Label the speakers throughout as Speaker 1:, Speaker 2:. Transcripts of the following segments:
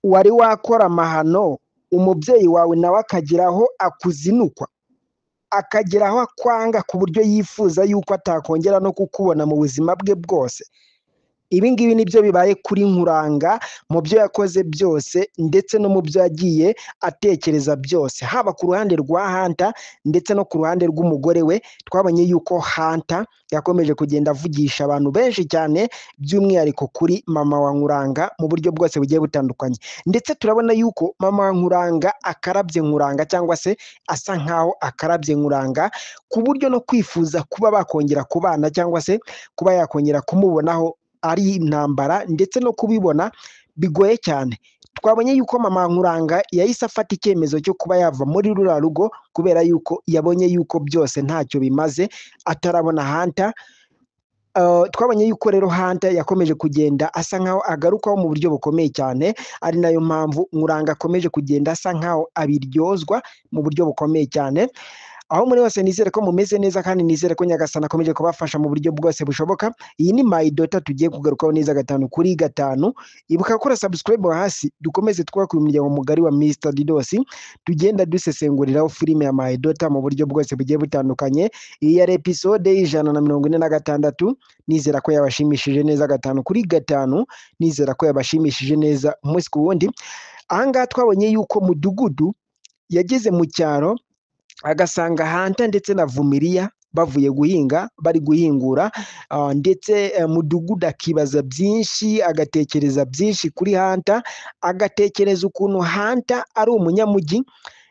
Speaker 1: wari wakora amahano umubyeyi wawe nawe akageraho akuzinukwa, akageraho akwanga ku buryo yifuza yuko atakongera no kukubona mu buzima bwe bwose. Ibi ngibi nibyo bibaye kuri Nkuranga mu byo yakoze byose ndetse no mu byo yagiye atekereza byose, haba ku ruhande rwa Hunter ndetse no ku ruhande rw'umugore we. Twabonye yuko Hunter yakomeje kugenda avugisha abantu benshi cyane, by'umwihariko kuri mama wa Nkuranga mu buryo bwose bugiye butandukanye, ndetse turabona yuko mama wa Nkuranga akarabye Nkuranga, cyangwa se asa nkaho akarabye Nkuranga, ku buryo no kwifuza kuba bakongera kubana cyangwa se kuba yakongera kumubonaho ari intambara, ndetse no kubibona bigoye cyane. Twabonye yuko mama Nkuranga yahise afata icyemezo cyo kuba yava muri ruriya rugo, kubera yuko yabonye yuko byose ntacyo bimaze atarabona Hunter. Twabonye yuko rero Hunter yakomeje kugenda asa nkaho agarukaho mu buryo bukomeye cyane, ari nayo mpamvu Nkuranga akomeje kugenda asa nkaho abiryozwa mu buryo bukomeye cyane. Aho muri hose nizere ko mumeze neza, kandi nizere ko Nyagasani akomeje kubafasha mu buryo bwose bushoboka. Iyi ni My Daughter tugiye kugarukaho neza 5/5. Ibuka gukora subscribe hasi, dukomeze twubaka umuryango mugari wa Mr Didos, tugenda dusesenguriraho filime ya My Daughter mu buryo bwose bugiye butandukanye. Iyi yari episode y'146, nizera ko yabashimishije neza 5/5, nizera ko yabashimishije neza umunsi ku wundi. Ahangaha twabonye yuko Mudugudu yageze mu cyaro agasanga Hunter ndetse na Vumilia bavuye guhinga, bari guhingura, ndetse Mudugudu akibaza byinshi, agatekereza byinshi kuri Hunter, agatekereza ukuntu Hunter ari umunyamujyi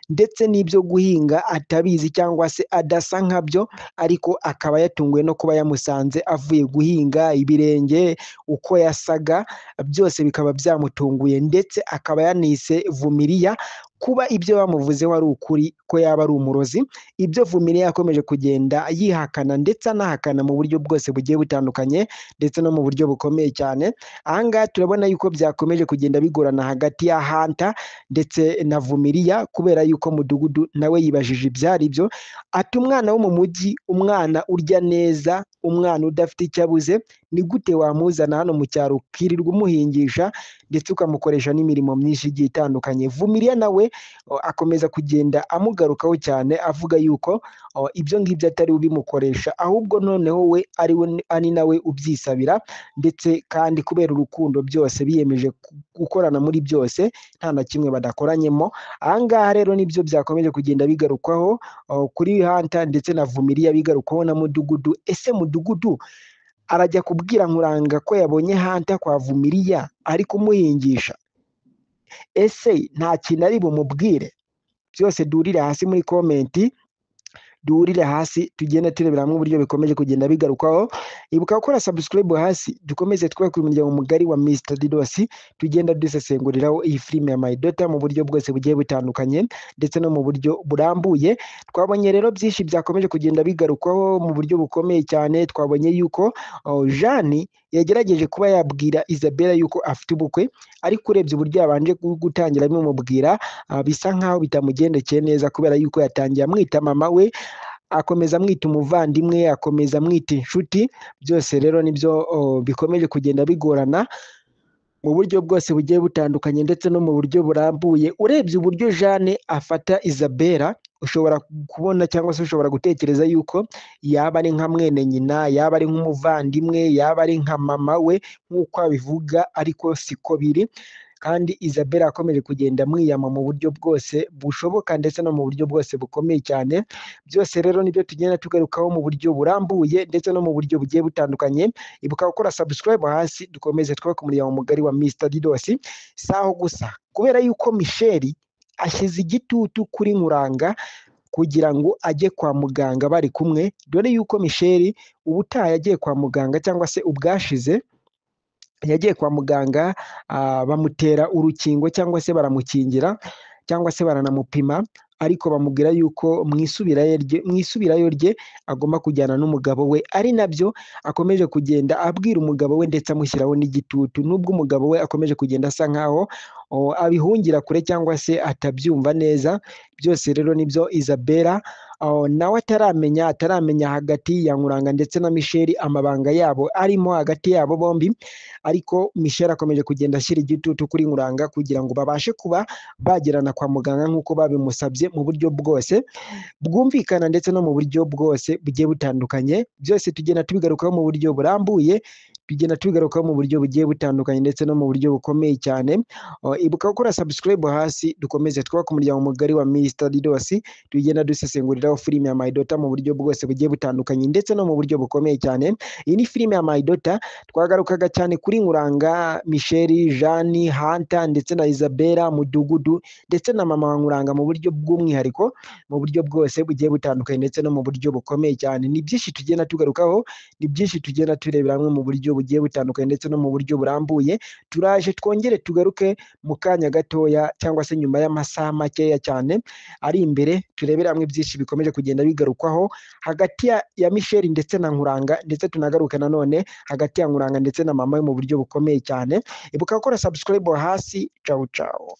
Speaker 1: ndetse n'ibyo guhinga atabizi cyangwa se adasa nkabyo, ariko akaba yatunguwe no kuba yamusanze avuye guhinga. Ibirenge uko yasaga byose bikaba byamutunguye, ndetse akaba yanise Vumilia kuba ibyo bamuvuzeho ari ukuri, ko yaba ari umurozi. Ibyo Vumilia yakomeje kugenda yihakana ndetse anahakana mu buryo bwose bugiye butandukanye, ndetse no mu buryo bukomeye cyane. Ahangaha turabona yuko byakomeje kugenda bigorana hagati ya Hunter ndetse na Vumilia, kubera yuko Mudugudu nawe yibajije ibyari byo, ati umwana wo mu mujyi, umwana urya neza, umwana udafite icyo abuze, ni gute wamuzana hano mu cyaro ukirirwa umuhingisha ndetse ukamukoresha n'imirimo myinshi igiye itandukanye? Vumilia nawe akomeza kugenda amugarukaho cyane, avuga yuko ibyo ngibyo atari ubimukoresha, ahubwo noneho we ari nawe ubyisabira, ndetse kandi kubera urukundo byose biyemeje gukorana muri byose, nta na kimwe badakoranyemo. Ahangaha rero nibyo byakomeje kugenda bigarukwaho kuri Hunter ndetse na Vumilia, bigarukwaho na Mudugudu. Ese Mudugudu arajya kubwira Nkuranga ko yabonye Hunter kwa Vumilia ari kumuhingisha? Ese nta kintu ari bumubwire? Byose duhurire hasi muri komenti, duhurire hasi tugenda tureberamo uburyo bikomeje kugenda bigarukaho. Ibuka gukora subscribe hasi, dukomeze twubaka umuryango mugari wa Mr Didos, tugenda dusesenguriraho iyi filime ya My Daughter mu buryo bwose bugiye butandukanye, ndetse no mu buryo burambuye. Twabonye rero byinshi byakomeje kugenda bigarukaho mu buryo bukomeye cyane. Twabonye yuko Jeanne yagerageje kuba yabwira Isabella yuko afite ubukwe, ariko urebye uburyo yabanje gutangira bimubwira, bisa nkaho bitamugendekeye neza, kubera yuko yatangiye amwita mama we, akomeza amwita umuvandimwe, akomeza amwita inshuti. Byose rero nibyo bikomeje kugenda bigorana mu buryo bwose bugiye butandukanye, ndetse no mu buryo burambuye. Urebye uburyo Jeanne afata Isabella, ushobora kubona cyangwa se ushobora gutekereza yuko yaba ari nka mwene nyina, yaba ari nk'umuvandimwe, yaba ari nka mama we nk'uko abivuga, ariko siko biri. Kandi Isabella akomeje kugenda amwiyama mu buryo bwose bushoboka, ndetse no mu buryo bwose bukomeye cyane. Byose rero nibyo tugenda tugarukaho mu buryo burambuye, ndetse no mu buryo bugiye butandukanye. Ibuka gukora subscribe hasi, dukomeze twubaka umuryango mugari wa Mr Didos. Saho gusa, kubera yuko Michelle ashyize igitutu kuri Nkuranga kugira ngo ajye kwa muganga bari kumwe, dore yuko Michelle ubutaha yagiye kwa muganga, cyangwa se ubwashize yagiye kwa muganga, bamutera urukingo cyangwa se baramukingira cyangwa se baranamupima, ariko bamubwira yuko mu isubirayo rye agomba kujyana n'umugabo we. Ari nabyo akomeje kugenda abwira umugabo we, ndetse amushyiraho n'igitutu, nubwo umugabo we akomeje kugenda asa nkaho abihungira kure cyangwa se atabyumva neza. Byose rero nibyo Isabella nawe ataramenya hagati ya Nkuranga ndetse na Michel amabanga yabo arimo hagati yabo bombi, ariko Michel akomeje kugenda ashyira igitutu kuri Nkuranga kugira ngo babashe kuba bagerana kwa muganga nk'uko babimusabye mu buryo bwose bwumvikana ndetse no mu buryo bwose bugiye butandukanye. Byose tugenda tubigarukaho mu buryo burambuye, tugenda tubigarukaho mu buryo bugiye butandukanye ndetse no mu buryo bukomeye cyane. Ibuka gukora subscribe hasi, dukomeze twubake umuryango mugari wa Mr Didos, tugenda dusesenguriraho filime ya My Daughter mu buryo bwose bugiye butandukanye ndetse no mu buryo bukomeye cyane. Iyi ni filime ya My Daughter, twagarukaga cyane kuri Nkuranga, Michel, Jeanne, Hunter ndetse na Isabella, Mudugudu ndetse na mama wa Nkuranga mu buryo bw'umwihariko, mu buryo bwose bugiye butandukanye ndetse no mu buryo bukomeye cyane. Ni byinshi tugenda tugarukaho, ni byinshi tugenda turebera hamwe mu buryo bugiye butandukanye ndetse no mu buryo burambuye. Turaje twongere tugaruke mu kanya gatoya cyangwa se nyuma y'amasaha makeya cyane ari imbere, turebera hamwe byinshi bikomeje kugenda bigarukwaho hagati ya Michel ndetse na Nkuranga, ndetse tunagaruka nanone hagati ya Nkuranga ndetse na mama we mu buryo bukomeye cyane. Ibuka gukora subscribe hasi. Ciao ciao.